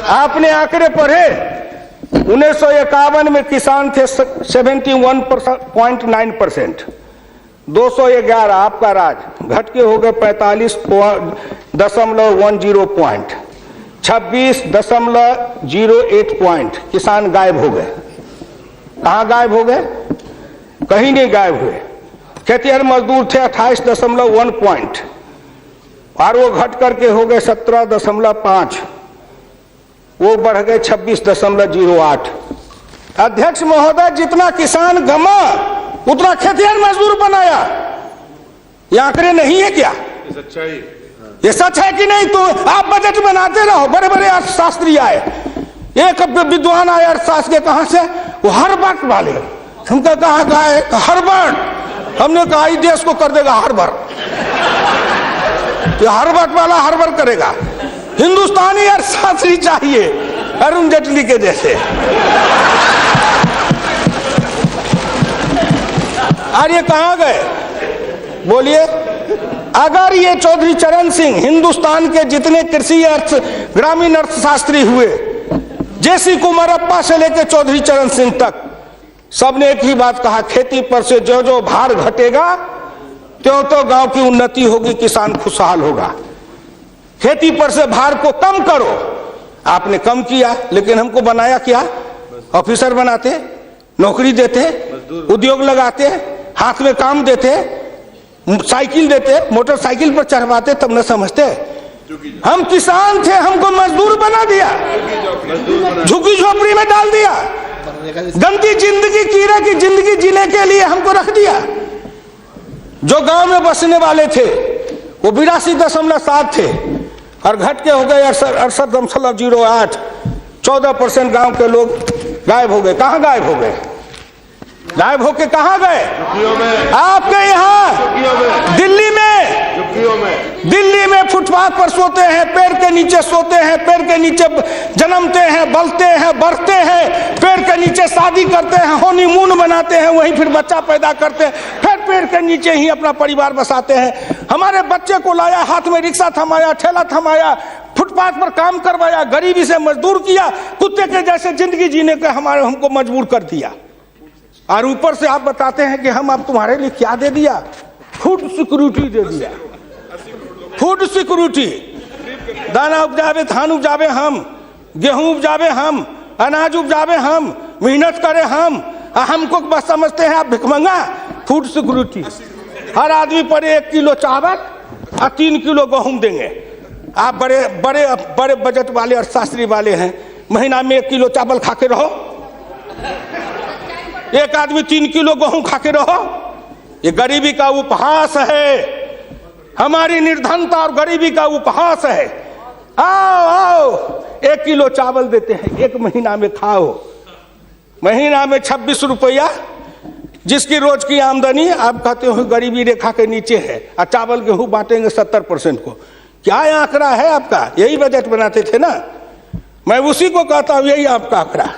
आपने आंकड़े पढ़े? 1951 में किसान थे 71.9%, 211 आपका राज, घट के हो गए 45.10 पॉइंट, 26.08 पॉइंट किसान गायब हो गए। कहां गायब हो गए? कहीं नहीं गायब हुए। खेतिहर मजदूर थे 28.1 पॉइंट और वो घट करके हो गए 17.5, वो बढ़ गए 26.08। अध्यक्ष महोदय, जितना किसान गमा उतना खेतिहर मजदूर बनाया। ये आंकड़े नहीं है क्या? सच्चाई, ये सच है कि नहीं? तो आप बजट बनाते रहो। बड़े बड़े अर्थशास्त्री आए, एक विद्वान आए अर्थशास्त्र के, कहां से? वो हार्वर्ड वाले। हमका कहा गए हार्वर्ड, हमने कहा इस देश को कर देगा हार्वर्ड, ये हार्वर्ड वाला हार्वर्ड करेगा। हिंदुस्तानी अर्थशास्त्री चाहिए अरुण जेटली के जैसे। और ये कहां गए? बोलिए। अगर ये चौधरी चरण सिंह हिंदुस्तान के जितने कृषि ग्रामीण अर्थशास्त्री हुए, जेसी कुमारप्पा से लेकर चौधरी चरण सिंह तक, सबने एक ही बात कहा, खेती पर से जो जो भार घटेगा त्यों तो गांव की उन्नति होगी, किसान खुशहाल होगा। खेती पर से भार को कम करो। आपने कम किया, लेकिन हमको बनाया क्या? ऑफिसर बनाते, नौकरी देते, उद्योग लगाते, हाथ में काम देते, साइकिल देते, मोटरसाइकिल पर चढ़वाते, तब न समझते। हम किसान थे, हमको मजदूर बना दिया, झुग्गी झोपड़ी में डाल दिया, गंदी जिंदगी, कीड़े की जिंदगी जीने के लिए हमको रख दिया। जो गांव में बसने वाले थे वो 82.7 थे और घट के हो गए 68.08। 14% गांव के लोग गायब हो गए। कहां गायब हो गए? गायब होके कहां गए? आपके यहाँ दिल्ली में फुटपाथ पर सोते हैं, पेड़ के नीचे सोते हैं, पेड़ के नीचे जन्मते हैं, बलते हैं, बढ़ते हैं, पेड़ के नीचे शादी करते हैं, हनीमून बनाते हैं, वहीं फिर बच्चा पैदा करते हैं, फिर पेड़ के नीचे ही अपना परिवार बसाते हैं। हमारे बच्चे को लाया, हाथ में रिक्शा थमाया, ठेला थमाया, फुटपाथ पर काम करवाया, गरीबी से मजदूर किया, कुत्ते के जैसे जिंदगी जीने के हमको मजबूर कर दिया। और ऊपर से आप बताते हैं कि हम अब तुम्हारे लिए क्या दे दिया? फूड सिक्योरिटी दे दिया। फूड सिक्योरिटी, दाना उपजावे, धान उपजावे हम, गेहूं उपजावे हम, अनाज उपजावे हम, मेहनत करे हम, हमको बस समझते हैं आप भिखमंगा। फूड सिक्योरिटी, हर आदमी पर 1 किलो चावल और 3 किलो गेहूं देंगे। आप बड़े बड़े बड़े बजट वाले अर्थशास्त्री वाले हैं, महीना में 1 किलो चावल खा के रहो, एक आदमी 3 किलो गेहूं खा के रहो। ये गरीबी का उपहास है, हमारी निर्धनता और गरीबी का उपहास है। आओ आओ, 1 किलो चावल देते हैं, 1 महीना में खाओ। महीना में 26 रुपया, जिसकी रोज की आमदनी आप कहते हो गरीबी रेखा के नीचे है, और चावल गेहूं बांटेंगे 70% को। क्या आंकड़ा है आपका? यही बजट बनाते थे ना, मैं उसी को कहता हूं, यही आपका आंकड़ा।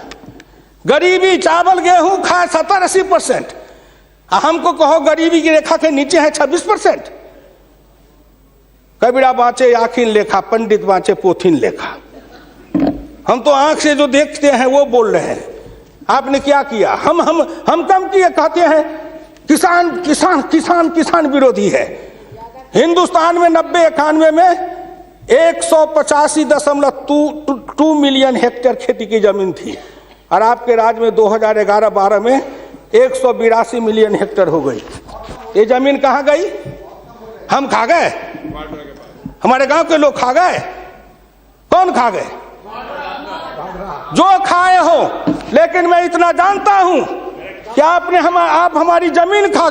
गरीबी, चावल गेहूं खाए 70-80%, हमको कहो गरीबी की रेखा के नीचे है 26%। कबीरा बाँचे आखिन लेखा, पंडित बाँचे पोथिन लेखा। हम तो आंख से जो देखते हैं वो बोल रहे हैं। आपने क्या किया? हम कम किए, कहते हैं किसान किसान किसान किसान विरोधी है। हिंदुस्तान में 90-91 में 185.2 मिलियन हेक्टेयर खेती की जमीन थी, और आपके राज्य में 2011-12 में 182 मिलियन हेक्टेयर हो गई। ये जमीन कहाँ गई? हम खा गए? हमारे गांव के लोग खा गए? कौन खा गए? जो खाए हो। लेकिन मैं इतना जानता हूं कि आप हमारी जमीन खा